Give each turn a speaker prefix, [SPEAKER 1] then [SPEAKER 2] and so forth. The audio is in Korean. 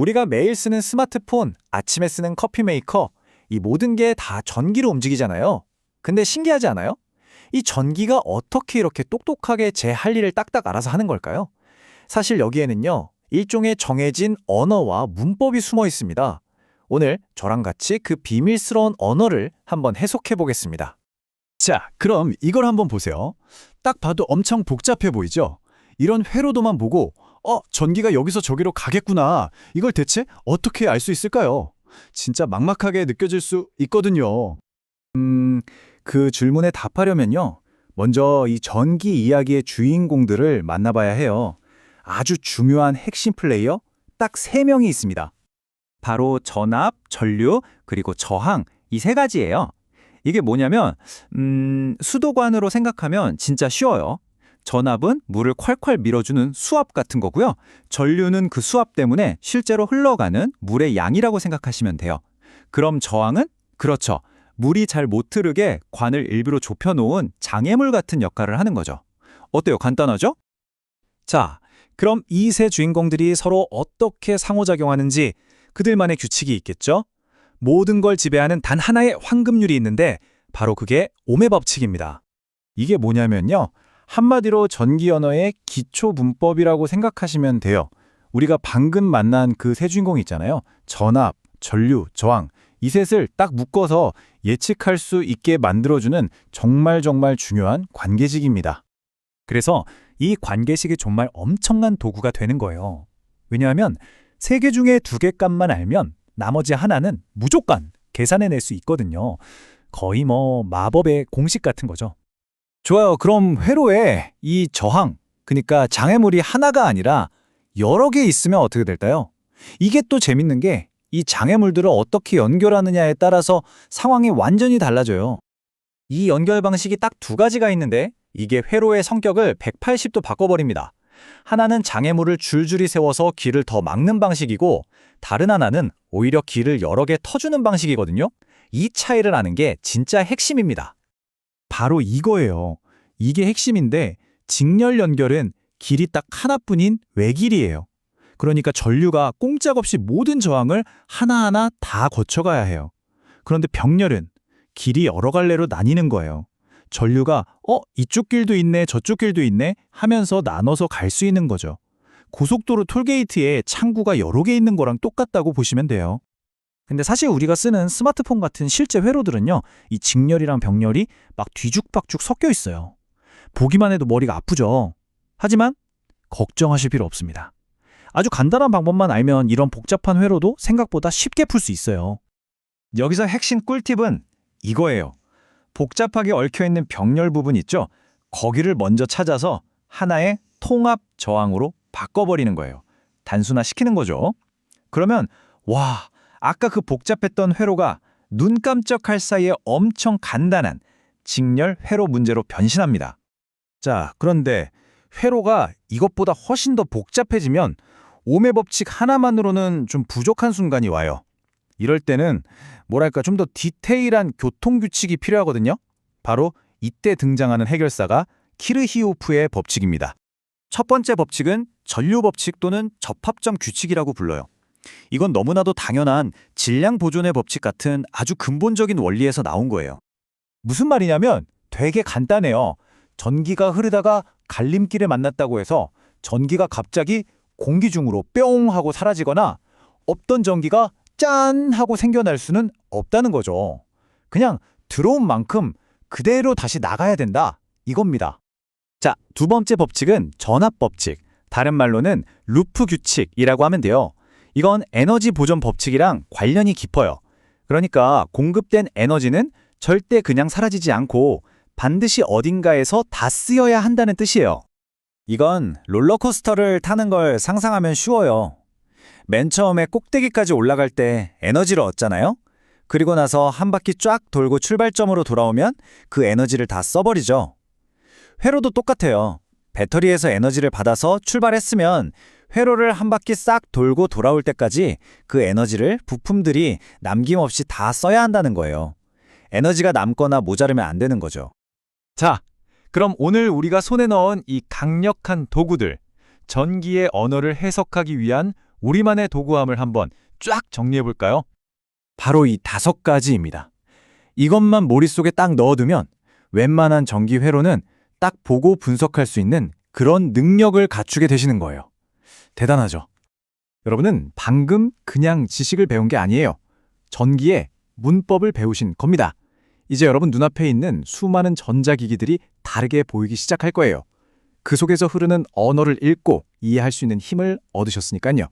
[SPEAKER 1] 우리가 매일 쓰는 스마트폰, 아침에 쓰는 커피 메이커, 이 모든 게 다 전기로 움직이잖아요. 근데 신기하지 않아요? 이 전기가 어떻게 이렇게 똑똑하게 제 할 일을 딱딱 알아서 하는 걸까요? 사실 여기에는요, 일종의 정해진 언어와 문법이 숨어 있습니다. 오늘 저랑 같이 그 비밀스러운 언어를 한번 해석해 보겠습니다.
[SPEAKER 2] 자, 그럼 이걸 한번 보세요. 딱 봐도 엄청 복잡해 보이죠? 이런 회로도만 보고 전기가 여기서 저기로 가겠구나. 이걸 대체 어떻게 알 수 있을까요? 진짜 막막하게 느껴질 수 있거든요.
[SPEAKER 3] 그 질문에 답하려면요. 먼저 이 전기 이야기의 주인공들을 만나봐야 해요. 아주 중요한 핵심 플레이어 딱 3명이 있습니다. 바로 전압, 전류, 그리고 저항 이 3가지예요. 이게 뭐냐면 수도관으로 생각하면 진짜 쉬워요. 전압은 물을 콸콸 밀어주는 수압 같은 거고요. 전류는 그 수압 때문에 실제로 흘러가는 물의 양이라고 생각하시면 돼요. 그럼 저항은? 그렇죠. 물이 잘 못 흐르게 관을 일부러 좁혀놓은 장애물 같은 역할을 하는 거죠. 어때요? 간단하죠? 자, 그럼 이 세 주인공들이 서로 어떻게 상호작용하는지 그들만의 규칙이 있겠죠? 모든 걸 지배하는 단 하나의 황금률이 있는데 바로 그게 오메 법칙입니다. 이게 뭐냐면요. 한마디로 전기 언어의 기초 문법이라고 생각하시면 돼요. 우리가 방금 만난 그 세 주인공 있잖아요. 전압, 전류, 저항. 이 셋을 딱 묶어서 예측할 수 있게 만들어주는 정말 중요한 관계식입니다.
[SPEAKER 1] 그래서 이 관계식이 정말 엄청난 도구가 되는 거예요. 왜냐하면 3개 중에 2개 값만 알면 나머지 하나는 무조건 계산해낼 수 있거든요. 거의 마법의 공식 같은 거죠.
[SPEAKER 3] 좋아요. 그럼 회로에 이 저항, 그러니까 장애물이 하나가 아니라 여러 개 있으면 어떻게 될까요? 이게 또 재밌는 게 이 장애물들을 어떻게 연결하느냐에 따라서 상황이 완전히 달라져요.
[SPEAKER 1] 이 연결 방식이 딱 2가지가 있는데 이게 회로의 성격을 180도 바꿔버립니다. 하나는 장애물을 줄줄이 세워서 길을 더 막는 방식이고 다른 하나는 오히려 길을 여러 개 터주는 방식이거든요. 이 차이를 아는 게 진짜 핵심입니다.
[SPEAKER 3] 바로 이거예요. 이게 핵심인데 직렬 연결은 길이 딱 하나뿐인 외길이에요. 그러니까 전류가 꼼짝없이 모든 저항을 하나하나 다 거쳐가야 해요. 그런데 병렬은 길이 여러 갈래로 나뉘는 거예요. 전류가 이쪽 길도 있네 저쪽 길도 있네 하면서 나눠서 갈 수 있는 거죠. 고속도로 톨게이트에 창구가 여러 개 있는 거랑 똑같다고 보시면 돼요.
[SPEAKER 1] 근데 사실 우리가 쓰는 스마트폰 같은 실제 회로들은요, 이 직렬이랑 병렬이 막 뒤죽박죽 섞여 있어요. 보기만 해도 머리가 아프죠. 하지만 걱정하실 필요 없습니다. 아주 간단한 방법만 알면 이런 복잡한 회로도 생각보다 쉽게 풀 수 있어요.
[SPEAKER 3] 여기서 핵심 꿀팁은 이거예요. 복잡하게 얽혀있는 병렬 부분 있죠? 거기를 먼저 찾아서 하나의 통합 저항으로 바꿔버리는 거예요. 단순화시키는 거죠. 그러면 아까 그 복잡했던 회로가 눈 깜짝할 사이에 엄청 간단한 직렬 회로 문제로 변신합니다. 자, 그런데 회로가 이것보다 훨씬 더 복잡해지면 오메 법칙 하나만으로는 좀 부족한 순간이 와요. 이럴 때는 좀 더 디테일한 교통규칙이 필요하거든요. 바로 이때 등장하는 해결사가 키르히오프의 법칙입니다.
[SPEAKER 1] 첫 번째 법칙은 전류 법칙 또는 접합점 규칙이라고 불러요. 이건 너무나도 당연한 질량 보존의 법칙 같은 아주 근본적인 원리에서 나온 거예요.
[SPEAKER 3] 무슨 말이냐면 되게 간단해요. 전기가 흐르다가 갈림길에 만났다고 해서 전기가 갑자기 공기 중으로 뿅 하고 사라지거나 없던 전기가 짠 하고 생겨날 수는 없다는 거죠. 그냥 들어온 만큼 그대로 다시 나가야 된다. 이겁니다.
[SPEAKER 1] 자, 2번째 법칙은 전압 법칙, 다른 말로는 루프 규칙이라고 하면 돼요. 이건 에너지 보존 법칙이랑 관련이 깊어요. 그러니까 공급된 에너지는 절대 그냥 사라지지 않고 반드시 어딘가에서 다 쓰여야 한다는 뜻이에요.
[SPEAKER 3] 이건 롤러코스터를 타는 걸 상상하면 쉬워요. 맨 처음에 꼭대기까지 올라갈 때 에너지를 얻잖아요. 그리고 나서 한 바퀴 쫙 돌고 출발점으로 돌아오면 그 에너지를 다 써버리죠. 회로도 똑같아요. 배터리에서 에너지를 받아서 출발했으면 회로를 한 바퀴 싹 돌고 돌아올 때까지 그 에너지를 부품들이 남김없이 다 써야 한다는 거예요. 에너지가 남거나 모자르면 안 되는 거죠.
[SPEAKER 2] 자, 그럼 오늘 우리가 손에 넣은 이 강력한 도구들, 전기의 언어를 해석하기 위한
[SPEAKER 3] 우리만의 도구함을 한번 쫙 정리해 볼까요? 바로 이 5가지입니다. 이것만 머릿속에 딱 넣어두면 웬만한 전기 회로는 딱 보고 분석할 수 있는 그런 능력을 갖추게 되시는 거예요. 대단하죠? 여러분은 방금 그냥 지식을 배운 게 아니에요. 전기의 문법을 배우신 겁니다. 이제 여러분 눈앞에 있는 수많은 전자기기들이 다르게 보이기 시작할 거예요. 그 속에서 흐르는 언어를 읽고 이해할 수 있는 힘을 얻으셨으니까요.